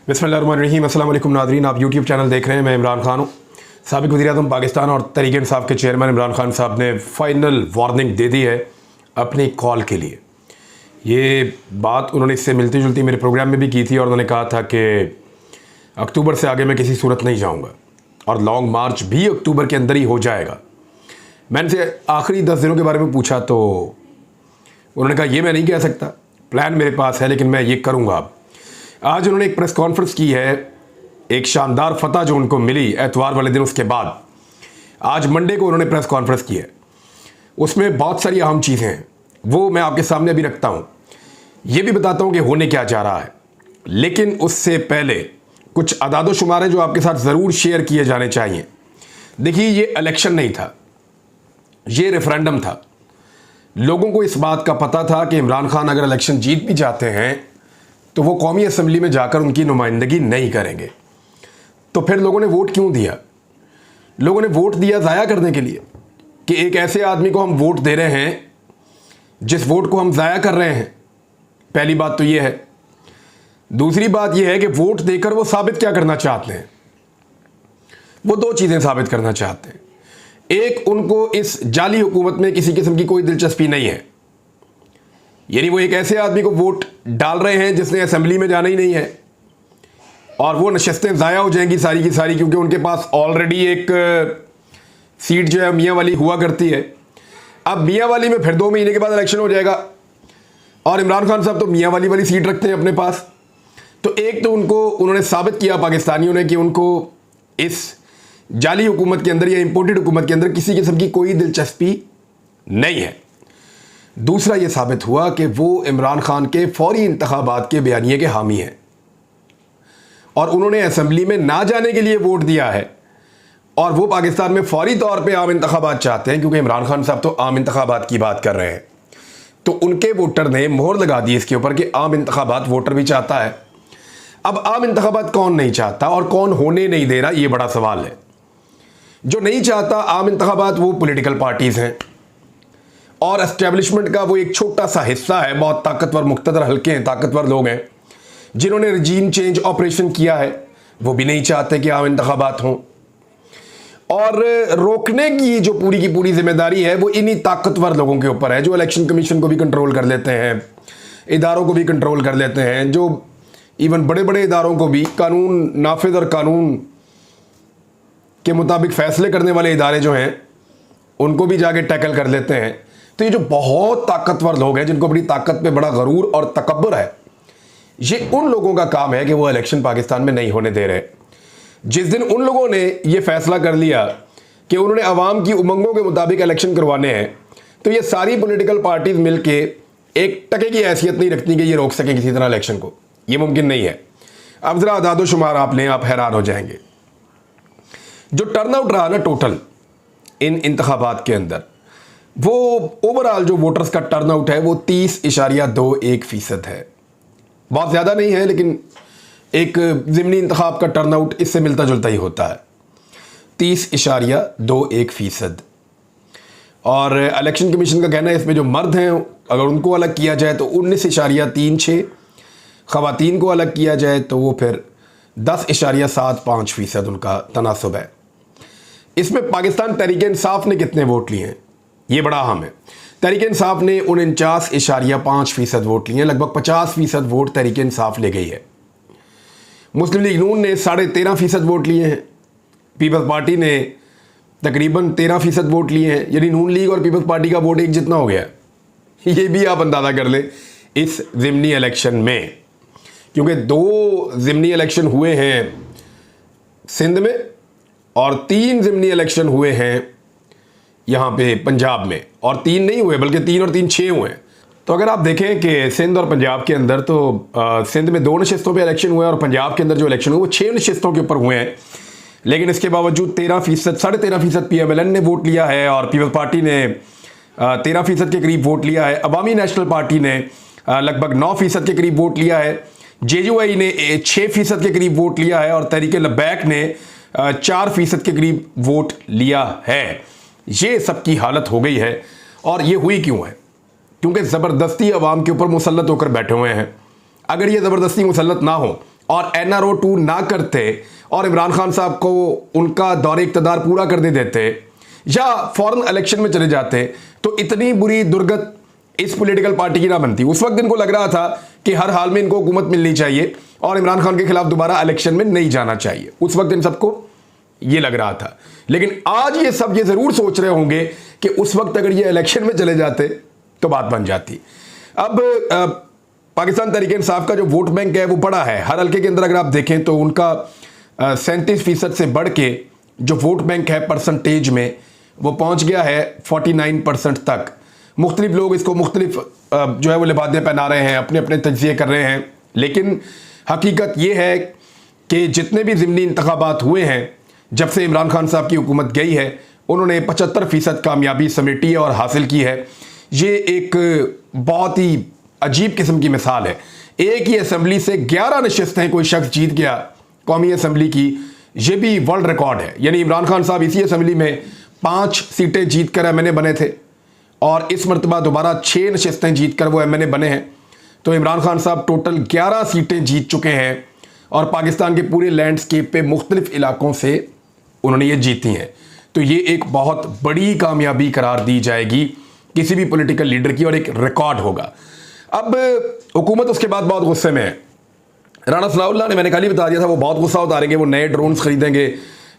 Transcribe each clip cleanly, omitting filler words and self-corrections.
बिस्मिल्लाहिर्रहमानिर्रहीम। अस्सलाम वालेकुम नाज़रीन, आप यूट्यूब चैनल देख रहे हैं। मैं इमरान खान हूँ। साबिक़ वज़ीर-ए-आज़म पाकिस्तान और तहरीक-ए-इंसाफ़ के चेयरमैन इमरान खान साहब ने फ़ाइनल वार्निंग दे दी है अपनी कॉल के लिए। ये बात उन्होंने इससे मिलती जुलती मेरे प्रोग्राम में भी की थी और उन्होंने कहा था कि अक्टूबर से आगे मैं किसी सूरत नहीं जाऊँगा और लॉन्ग मार्च भी अक्टूबर के अंदर ही हो जाएगा। मैंने से आखिरी 10 दिनों के बारे में पूछा तो उन्होंने कहा ये मैं नहीं कह सकता, प्लान मेरे पास है लेकिन मैं ये करूँगा। अब आज उन्होंने एक प्रेस कॉन्फ्रेंस की है, एक शानदार फतह जो उनको मिली एतवार वाले दिन, उसके बाद आज मंडे को उन्होंने प्रेस कॉन्फ्रेंस की है। उसमें बहुत सारी अहम चीज़ें हैं, वो मैं आपके सामने अभी रखता हूँ। ये भी बताता हूँ कि होने क्या जा रहा है, लेकिन उससे पहले कुछ अदाद शुमार हैं जो आपके साथ ज़रूर शेयर किए जाने चाहिए। देखिए, ये इलेक्शन नहीं था, ये रेफरेंडम था। लोगों को इस बात का पता था कि इमरान खान अगर इलेक्शन जीत भी जाते हैं तो वो कौमी असम्बली में जाकर उनकी नुमाइंदगी नहीं करेंगे। तो फिर लोगों ने वोट क्यों दिया? लोगों ने वोट दिया ज़ाया करने के लिए कि एक ऐसे आदमी को हम वोट दे रहे हैं जिस वोट को हम ज़ाया कर रहे हैं। पहली बात तो ये है। दूसरी बात यह है कि वोट देकर वो साबित क्या करना चाहते हैं? वो दो चीज़ें साबित करना चाहते हैं। एक, उनको इस जाली हुकूमत में किसी किस्म की कोई दिलचस्पी नहीं है, यानी वो एक ऐसे आदमी को वोट डाल रहे हैं जिसने असेंबली में जाना ही नहीं है और वो नशस्तें ज़ाया हो जाएंगी सारी की सारी, क्योंकि उनके पास ऑलरेडी एक सीट जो है मियाँ वाली हुआ करती है। अब मियाँ वाली में फिर 2 महीने के बाद इलेक्शन हो जाएगा और इमरान खान साहब तो मियाँ वाली सीट रखते हैं अपने पास। तो एक तो उन्होंने साबित किया पाकिस्तानियों ने कि उनको इस जाली हुकूमत के अंदर या इम्पोर्टेड हुकूमत के अंदर किसी किस्म की कोई दिलचस्पी नहीं है। दूसरा ये साबित हुआ कि वो इमरान खान के फौरी इंतखाबात के बयानिए के हामी हैं और उन्होंने असेंबली में ना जाने के लिए वोट दिया है और वो पाकिस्तान में फौरी तौर पे आम इंतखाबात चाहते हैं, क्योंकि इमरान खान साहब तो आम इंतखाबात की बात कर रहे हैं। तो उनके वोटर ने मोहर लगा दी इसके ऊपर कि आम इंतखाबात वोटर भी चाहता है। अब आम इंतखाबात कौन नहीं चाहता और कौन होने नहीं दे रहा, ये बड़ा सवाल है। जो नहीं चाहता आम इंतखाबात वो पॉलिटिकल पार्टीज़ हैं और एस्टेब्लिशमेंट का वो एक छोटा सा हिस्सा है। बहुत ताकतवर मुख्तदर हल्के हैं, ताकतवर लोग हैं जिन्होंने रजीम चेंज ऑपरेशन किया है, वो भी नहीं चाहते कि आम इंतखाबात हों। और रोकने की जो पूरी की पूरी जिम्मेदारी है वो इन्हीं ताकतवर लोगों के ऊपर है, जो इलेक्शन कमीशन को भी कंट्रोल कर लेते हैं, इदारों को भी कंट्रोल कर लेते हैं, जो इवन बड़े बड़े इदारों को भी कानून नाफिज और कानून के मुताबिक फ़ैसले करने वाले इदारे जो हैं उनको भी जाके टैकल कर लेते हैं। तो ये जो बहुत ताकतवर लोग हैं जिनको अपनी ताकत पे बड़ा गरूर और तकब्बुर है, ये उन लोगों का काम है कि वो इलेक्शन पाकिस्तान में नहीं होने दे रहे। जिस दिन उन लोगों ने ये फैसला कर लिया कि उन्होंने अवाम की उमंगों के मुताबिक इलेक्शन करवाने हैं, तो ये सारी पॉलिटिकल पार्टीज मिलके एक टके की हैसियत नहीं रखती कि ये रोक सकें किसी तरह इलेक्शन को। ये मुमकिन नहीं है। अब ज़रा अदाद शुमार आप लें, आप हैरान हो जाएंगे। जो टर्नआउट रहा ना टोटल इन इंतखाबात के अंदर, वो ओवरऑल जो वोटर्स का टर्नआउट है वो 30.21% है। बहुत ज़्यादा नहीं है, लेकिन एक ज़िमनी इंतखाब का टर्नआउट इससे मिलता जुलता ही होता है, 30.21%। और इलेक्शन कमीशन का कहना है इसमें जो मर्द हैं अगर उनको अलग किया जाए तो 19.36, ख़वातीन को अलग किया जाए तो वो फिर 10.75% उनका तनासब है। इसमें पाकिस्तान तहरीक इंसाफ ने कितने वोट लिए हैं ये बड़ा अहम है। तहरीक इंसाफ ने 49.5% वोट लिए हैं, लगभग 50% वोट तहरीक इंसाफ ले गई है। मुस्लिम लीग नून ने 13.5% वोट लिए हैं। पीपल्स पार्टी ने तकरीबन 13% वोट लिए हैं, यानी नून लीग और पीपल्स पार्टी का वोट एक जितना हो गया। ये भी आप अंदाज़ा कर लें इस ज़िमनी इलेक्शन में, क्योंकि 2 ज़िमनी इलेक्शन हुए हैं सिंध में और 3 ज़िमनी इलेक्शन हुए हैं यहाँ पे पंजाब में, और 3 नहीं हुए बल्कि 3 और 3 6 हुए हैं। तो अगर आप देखें कि सिंध और पंजाब के अंदर तो सिंध में 2 नशिस्तों पे इलेक्शन हुए और पंजाब के अंदर जो इलेक्शन हुए वो 6 नशिस्तों के ऊपर हुए हैं, लेकिन इसके बावजूद 13.5% PMLN ने वोट लिया है और पीपल्स पार्टी ने 13% के करीब वोट लिया है। अवामी नेशनल पार्टी ने लगभग 9% के करीब वोट लिया है। JUI ने 6% के करीब वोट लिया है और तहरीक लब्बैक ने 4% के करीब वोट लिया है। ये सब की हालत हो गई है। और ये हुई क्यों है? क्योंकि ज़बरदस्ती अवाम के ऊपर मुसल्लत होकर बैठे हुए हैं। अगर ये ज़बरदस्ती मुसल्लत ना हो और NRO 2 ना करते और इमरान खान साहब को उनका दौरे इक़्तिदार पूरा कर दे देते या फौरन इलेक्शन में चले जाते, तो इतनी बुरी दुर्गत इस पॉलिटिकल पार्टी की ना बनती। उस वक्त इनको लग रहा था कि हर हाल में इनको हुकूमत मिलनी चाहिए और इमरान खान के खिलाफ दोबारा इलेक्शन में नहीं जाना चाहिए। उस वक्त इन सबको ये लग रहा था। लेकिन आज ये सब ये जरूर सोच रहे होंगे कि उस वक्त अगर ये इलेक्शन में चले जाते तो बात बन जाती। अब पाकिस्तान तहरीक इंसाफ का जो वोट बैंक है वो बड़ा है। हर हल्के के अंदर अगर आप देखें तो उनका 37% से बढ़ के जो वोट बैंक है परसेंटेज में वो पहुंच गया है 49% तक। मुख्तलिफ लोग इसको मुख्तलिफ जो है वो लिबादे पहना रहे हैं, अपने अपने तज्जिए कर रहे हैं, लेकिन हकीकत ये है कि जितने भी ज़िमनी इंतखाबात हुए हैं जब से इमरान खान साहब की हुकूमत गई है, उन्होंने 75% कामयाबी समेटी है और हासिल की है। ये एक बहुत ही अजीब किस्म की मिसाल है। एक ही असम्बली से 11 नशिस्तें कोई शख्स जीत गया कौमी असम्बली की, ये भी वर्ल्ड रिकॉर्ड है। यानी इमरान खान साहब इसी असम्बली में 5 सीटें जीत कर MNA बने थे और इस मरतबा दोबारा 6 नशिस्तें जीत कर वो MNA बने हैं। तो इमरान खान साहब टोटल 11 सीटें जीत चुके हैं और पाकिस्तान के पूरे लैंडस्केप पे मुख्तलिफ इलाकों से उन्होंने ये जीती हैं। तो ये एक बहुत बड़ी कामयाबी करार दी जाएगी किसी भी पॉलिटिकल लीडर की और एक रिकॉर्ड होगा। अब हुकूमत उसके बाद बहुत गुस्से में है। राणा सनाउल्लाह ने, मैंने कल ही बता दिया था, वो बहुत गुस्सा उतारेंगे। वो नए ड्रोन्स खरीदेंगे,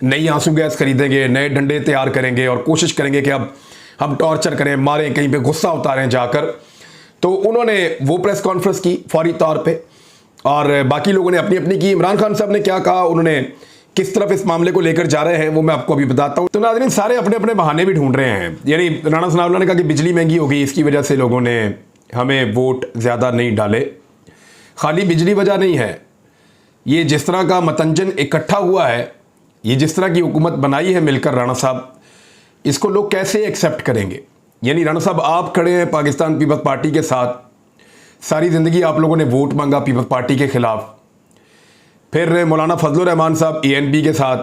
नई आंसू गैस खरीदेंगे, नए डंडे तैयार करेंगे और कोशिश करेंगे कि अब हम टॉर्चर करें, मारें, कहीं पे गुस्सा उतारें जाकर। तो उन्होंने वो प्रेस कॉन्फ्रेंस की फौरी तौर पे और बाकी लोगों ने अपनी अपनी की। इमरान खान साहब ने क्या कहा, उन्होंने किस तरफ इस मामले को लेकर जा रहे हैं, वो मैं आपको अभी बताता हूँ। तो नाज़रीन, सारे अपने अपने बहाने भी ढूंढ रहे हैं। यानी राणा सनाउल्लाह ने कहा कि बिजली महंगी हो गई, इसकी वजह से लोगों ने हमें वोट ज़्यादा नहीं डाले। खाली बिजली वजह नहीं है, ये जिस तरह का मतंजन इकट्ठा हुआ है, ये जिस तरह की हुकूमत बनाई है मिलकर राणा साहब, इसको लोग कैसे एक्सेप्ट करेंगे। यानी राणा साहब, आप खड़े हैं पाकिस्तान पीपल्स पार्टी के साथ, सारी ज़िंदगी आप लोगों ने वोट मांगा पीपल्स पार्टी के ख़िलाफ़। फिर मौलाना फजलुर रहमान साहब ANP के साथ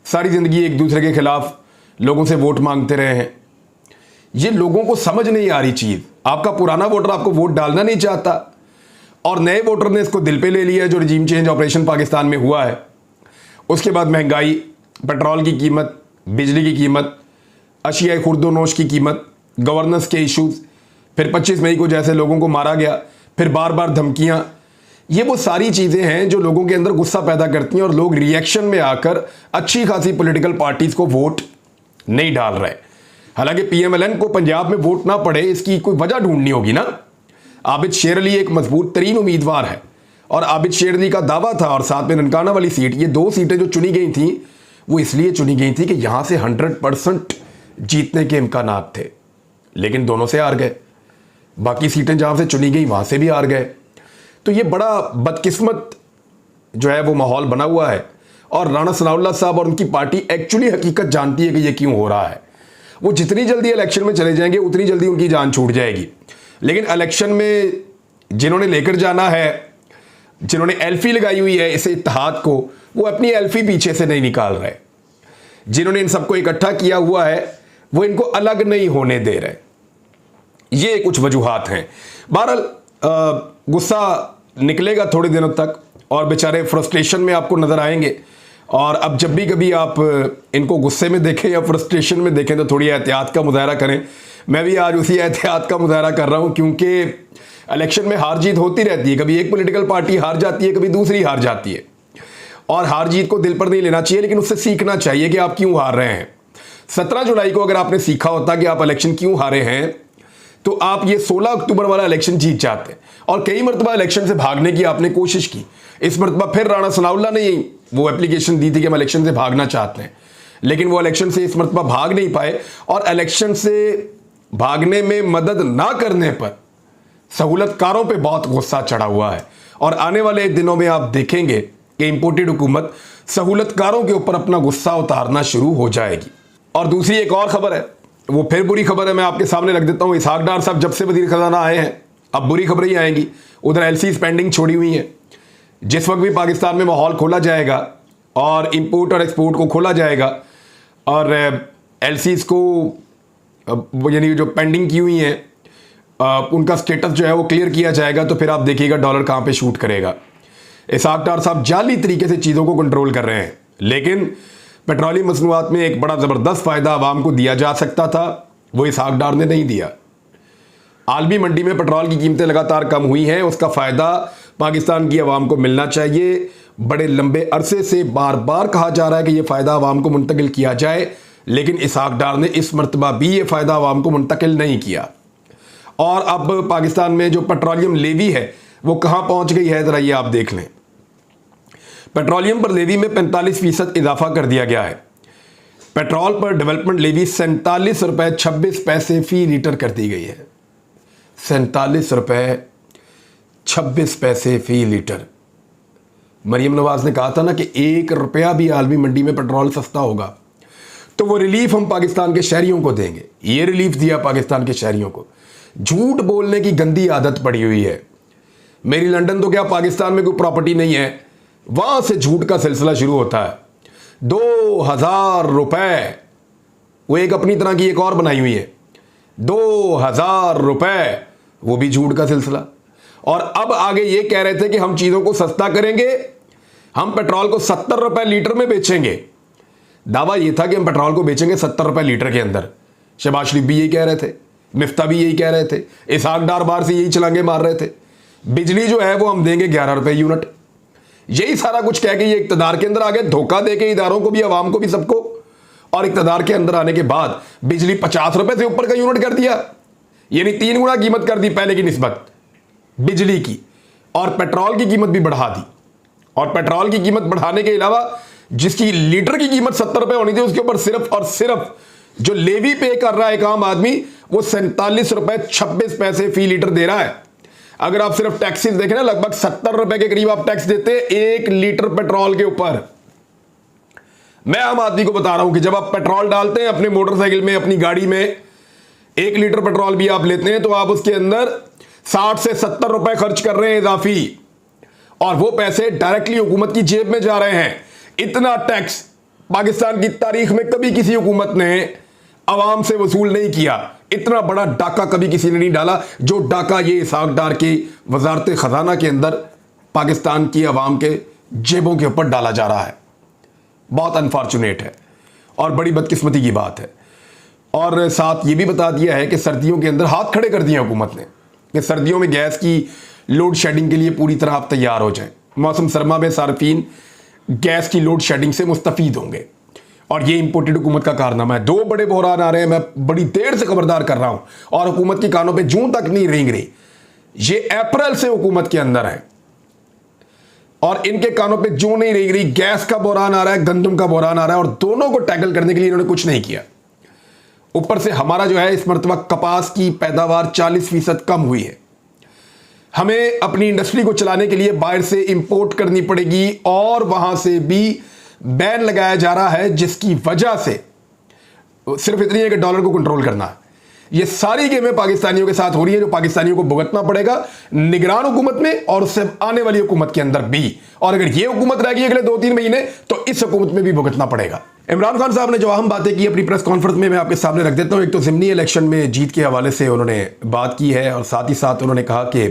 सारी ज़िंदगी एक दूसरे के ख़िलाफ़ लोगों से वोट मांगते रहे हैं। ये लोगों को समझ नहीं आ रही चीज़। आपका पुराना वोटर आपको वोट डालना नहीं चाहता और नए वोटर ने इसको दिल पे ले लिया, जो रिजीम चेंज ऑपरेशन पाकिस्तान में हुआ है। उसके बाद महंगाई, पेट्रोल की कीमत, बिजली की कीमत, अशिया खुर्दोनोश की कीमत, गवर्नेंस के इश्यूज़, फिर 25 मई को जैसे लोगों को मारा गया, फिर बार बार धमकियाँ, ये वो सारी चीज़ें हैं जो लोगों के अंदर गुस्सा पैदा करती हैं और लोग रिएक्शन में आकर अच्छी खासी पॉलिटिकल पार्टीज़ को वोट नहीं डाल रहे। हालांकि PMLN को पंजाब में वोट ना पड़े, इसकी कोई वजह ढूंढनी होगी ना। आबिद शेर अली एक मजबूत तरीन उम्मीदवार है और आबिद शेर अली का दावा था, और साथ में ननकाना वाली सीट, ये 2 सीटें जो चुनी गई थी वो इसलिए चुनी गई थी कि यहाँ से 100% जीतने के इम्कानात थे, लेकिन दोनों से हार गए। बाकी सीटें जहाँ से चुनी गई वहाँ से भी हार गए। तो ये बड़ा बदकिस्मत जो है वो माहौल बना हुआ है और राणा सनाउल्लाह साहब और उनकी पार्टी एक्चुअली हकीकत जानती है कि ये क्यों हो रहा है। वो जितनी जल्दी इलेक्शन में चले जाएंगे उतनी जल्दी उनकी जान छूट जाएगी। लेकिन इलेक्शन में जिन्होंने लेकर जाना है, जिन्होंने एल्फी लगाई हुई है इस इत्तेहाद को, वो अपनी एल्फी पीछे से नहीं निकाल रहे। जिन्होंने इन सबको इकट्ठा किया हुआ है वो इनको अलग नहीं होने दे रहे। ये कुछ वजूहात हैं। बहरहाल गुस्सा निकलेगा थोड़े दिनों तक और बेचारे फ्रस्ट्रेशन में आपको नज़र आएंगे। और अब जब भी कभी आप इनको गुस्से में देखें या फ्रस्ट्रेशन में देखें तो थोड़ी एहतियात का मुजाहरा करें। मैं भी आज उसी एहतियात का मुजाहरा कर रहा हूं, क्योंकि इलेक्शन में हार जीत होती रहती है। कभी एक पॉलिटिकल पार्टी हार जाती है, कभी दूसरी हार जाती है, और हार जीत को दिल पर नहीं लेना चाहिए, लेकिन उससे सीखना चाहिए कि आप क्यों हार रहे हैं। 17 जुलाई को अगर आपने सीखा होता कि आप इलेक्शन क्यों हारे हैं तो आप ये 16 अक्टूबर वाला इलेक्शन जीत जाते। और कई मरतबा इलेक्शन से भागने की आपने कोशिश की। इस मरतबा फिर राणा सनाउल्लाह ने वो एप्लीकेशन दी थी कि हम इलेक्शन से भागना चाहते हैं, लेकिन वो इलेक्शन से इस मरतबा भाग नहीं पाए। और इलेक्शन से भागने में मदद ना करने पर सहूलतकारों पे बहुत गुस्सा चढ़ा हुआ है। और आने वाले दिनों में आप देखेंगे कि इंपोर्टेड हुकूमत सहूलतकारों के ऊपर अपना गुस्सा उतारना शुरू हो जाएगी। और दूसरी एक और खबर है, वो फिर बुरी खबर है, मैं आपके सामने रख देता हूँ। इसहाक डार साहब जब से वज़ीर ख़ज़ाना आए हैं अब बुरी खबरें ही आएंगी। उधर LCs पेंडिंग छोड़ी हुई हैं। जिस वक्त भी पाकिस्तान में माहौल खोला जाएगा और इंपोर्ट और एक्सपोर्ट को खोला जाएगा और LCs को यानी जो पेंडिंग की हुई हैं उनका स्टेटस जो है वो क्लियर किया जाएगा, तो फिर आप देखिएगा डॉलर कहाँ पे शूट करेगा। इसहाक डार साहब जाली तरीके से चीज़ों को कंट्रोल कर रहे हैं। लेकिन पेट्रोलियम मसनूआत में एक बड़ा ज़बरदस्त फ़ायदा आवाम को दिया जा सकता था, वो इसहाक डार ने नहीं दिया। आलमी मंडी में पेट्रोल की कीमतें लगातार कम हुई हैं, उसका फ़ायदा पाकिस्तान की आवाम को मिलना चाहिए। बड़े लंबे अरसे से बार बार कहा जा रहा है कि यह फ़ायदा आवाम को मुंतकिल किया जाए, लेकिन इसहाक डार ने इस मरतबा भी ये फ़ायदा आवाम को मुंतकिल नहीं किया। और अब पाकिस्तान में जो पेट्रोलियम लेवी है वो कहाँ पहुँच गई है, ज़रा ये आप देख लें। पेट्रोलियम पर लेवी में 45% इजाफा कर दिया गया है। पेट्रोल पर डेवलपमेंट लेवी 47 रुपये 26 पैसे फी लीटर कर दी गई है। 47 रुपये 26 पैसे फी लीटर। मरीम नवाज ने कहा था ना कि 1 रुपया भी आलमी मंडी में पेट्रोल सस्ता होगा तो वो रिलीफ हम पाकिस्तान के शहरियों को देंगे। ये रिलीफ दिया पाकिस्तान के शहरियों को। झूठ बोलने की गंदी आदत पड़ी हुई है। मेरी लंदन तो क्या पाकिस्तान में कोई प्रॉपर्टी नहीं है, वहां से झूठ का सिलसिला शुरू होता है। 2000 रुपए, वो एक अपनी तरह की एक और बनाई हुई है, 2000 रुपए, वो भी झूठ का सिलसिला। और अब आगे ये कह रहे थे कि हम चीजों को सस्ता करेंगे, हम पेट्रोल को 70 रुपए लीटर में बेचेंगे। दावा यह था कि हम पेट्रोल को बेचेंगे 70 रुपए लीटर के अंदर। शहबाज शरीफ भी यही कह रहे थे, मिफ्ता भी यही कह रहे थे, इसहाक डार बार से यही छलांगे मार रहे थे। बिजली जो है वो हम देंगे 11 रुपए यूनिट। यही सारा कुछ कह के ये इक्तदार के अंदर आ गए, धोखा दे के इदारों को भी, आवाम को भी, सबको। और इक्तदार के अंदर आने के बाद बिजली 50 रुपए से ऊपर का यूनिट कर दिया, यानी 3 गुना कीमत कर दी पहले की निस्बत बिजली की। और पेट्रोल की कीमत भी बढ़ा दी। और पेट्रोल की कीमत बढ़ाने के अलावा जिसकी लीटर की कीमत 70 रुपए होनी थी, उसके ऊपर सिर्फ और सिर्फ जो लेवी पे कर रहा है एक आम आदमी, वो 47 रुपए 26 पैसे फी लीटर दे रहा है। अगर आप सिर्फ टैक्सेस देखें ना, लगभग 70 रुपए के करीब आप टैक्स देते हैं 1 लीटर पेट्रोल के ऊपर। मैं आम आदमी को बता रहा हूं कि जब आप पेट्रोल डालते हैं अपने मोटरसाइकिल में, अपनी गाड़ी में, 1 लीटर पेट्रोल भी आप लेते हैं तो आप उसके अंदर 60 से 70 रुपए खर्च कर रहे हैं इजाफी, और वो पैसे डायरेक्टली हुकूमत की जेब में जा रहे हैं। इतना टैक्स पाकिस्तान की तारीख में कभी किसी हुकूमत ने अवाम से वसूल नहीं किया। इतना बड़ा डाका कभी किसी ने नहीं डाला जो डाका ये इसहाक डार की वजारत खजाना के अंदर पाकिस्तान की अवाम के जेबों के ऊपर डाला जा रहा है। बहुत अनफॉर्चुनेट है और बड़ी बदकिस्मती की बात है। और साथ ये भी बता दिया है कि सर्दियों के अंदर हाथ खड़े कर दिए हुकूमत ने कि सर्दियों में गैस की लोड शेडिंग के लिए पूरी तरह आप तैयार हो जाएं। मौसम सरमा में सार्फिन गैस की लोड शेडिंग से मुस्तफीद होंगे। और ये इंपोर्टेड हुकूमत का कारनामा है। 2 बड़े बहरान आ रहे हैं, मैं बड़ी देर से खबरदार कर रहा हूं, और हुकूमत की कानों पे जूं तक नहीं रेंग रही। ये अप्रैल से हुकूमत के अंदर है और इनके कानों पे जूं नहीं रेंग रही। गैस का बहरान आ रहा है, गंदम का बहरान आ रहा है, और दोनों को टैकल करने के लिए इन्होंने कुछ नहीं किया। ऊपर से हमारा जो है इस मरतबा कपास की पैदावार 40% कम हुई है। हमें अपनी इंडस्ट्री को चलाने के लिए बाहर से इंपोर्ट करनी पड़ेगी, और वहां से भी बैन लगाया जा रहा है, जिसकी वजह से सिर्फ इतनी है कि डॉलर को कंट्रोल करना है। ये सारी गेमें पाकिस्तानियों के साथ हो रही है, जो पाकिस्तानियों को भुगतना पड़ेगा निगरान हुकूमत में और उससे आने वाली हुकूमत के अंदर भी। और अगर ये हुकूमत रहेगी अगले 2-3 महीने तो इस हुकूमत में भी भुगतना पड़ेगा। इमरान खान साहब ने जो अहम बातें की अपनी प्रेस कॉन्फ्रेंस में, मैं आपके सामने रख देता हूं। एक तो ज़िमनी इलेक्शन में जीत के हवाले से उन्होंने बात की है, और साथ ही साथ उन्होंने कहा कि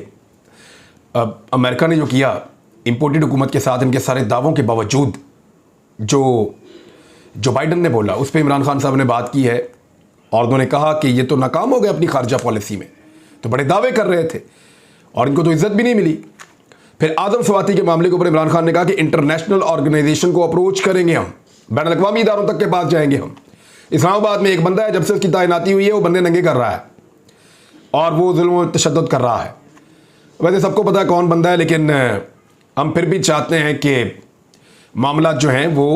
अमेरिका ने जो किया इंपोर्टेड हुकूमत के साथ, इनके सारे दावों के बावजूद जो बाइडन ने बोला उस पर इमरान खान साहब ने बात की है। और उन्होंने कहा कि ये तो नाकाम हो गए अपनी खारजा पॉलिसी में, तो बड़े दावे कर रहे थे और इनको तो इज्जत भी नहीं मिली। फिर आजम स्वाति के मामले के ऊपर इमरान खान ने कहा कि इंटरनेशनल ऑर्गेनाइजेशन को अप्रोच करेंगे, हम बैन अवी इदारों तक के पास जाएंगे। हम इस्लामाबाद में एक बंदा है, जब से उसकी तैनाती हुई है वो बंदे नंगे कर रहा है और वो जुल्म तशद्दुद कर रहा है। वैसे सबको पता है कौन बंदा है, लेकिन हम फिर भी चाहते हैं कि मामला जो हैं वो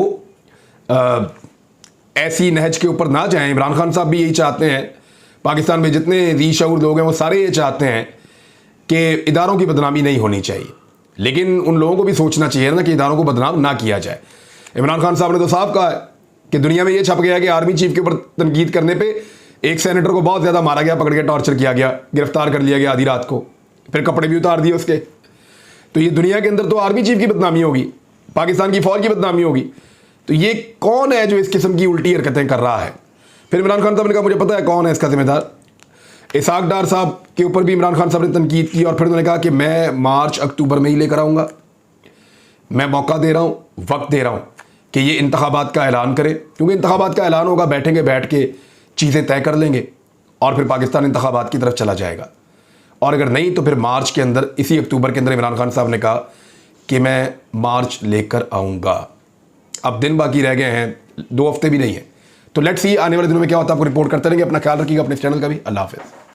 ऐसी नहज के ऊपर ना जाएं। इमरान खान साहब भी यही चाहते हैं, पाकिस्तान में जितने ज़ी-शऊर लोग हैं वो सारे ये चाहते हैं कि इदारों की बदनामी नहीं होनी चाहिए। लेकिन उन लोगों को भी सोचना चाहिए ना कि इदारों को बदनाम ना किया जाए। इमरान खान साहब ने तो साफ कहा है कि दुनिया में ये छप गया कि आर्मी चीफ के ऊपर तनकीद करने पर एक सेनेटर को बहुत ज़्यादा मारा गया, पकड़ के टॉर्चर किया गया, गिरफ्तार कर लिया गया आधी रात को, फिर कपड़े भी उतार दिए उसके। तो ये दुनिया के अंदर तो आर्मी चीफ की बदनामी होगी, पाकिस्तान की फौज की बदनामी होगी। तो ये कौन है जो इस किस्म की उल्टी हरकतें कर रहा है? फिर इमरान खान साहब ने कहा मुझे पता है कौन है इसका जिम्मेदार। इसहाक डार साहब के ऊपर भी इमरान खान साहब ने तनकीद की, और फिर उन्होंने कहा कि मैं मार्च अक्टूबर में ही लेकर आऊँगा। मैं मौका दे रहा हूँ, वक्त दे रहा हूँ कि ये इंतखाबात का ऐलान करें, क्योंकि इंतखाबात का ऐलान होगा, बैठेंगे, बैठ के चीज़ें तय कर लेंगे और फिर पाकिस्तान इंतखाबात की तरफ चला जाएगा। और अगर नहीं तो फिर मार्च के अंदर, इसी अक्टूबर के अंदर इमरान खान साहब ने कहा कि मैं मार्च लेकर आऊँगा। अब दिन बाकी रह गए हैं, 2 हफ्ते भी नहीं है। तो लेट्स सी आने वाले दिनों में क्या होता है, आपको रिपोर्ट करते रहेंगे। अपना ख्याल रखिएगा, अपने चैनल का भी। अल्लाह हाफ़िज़।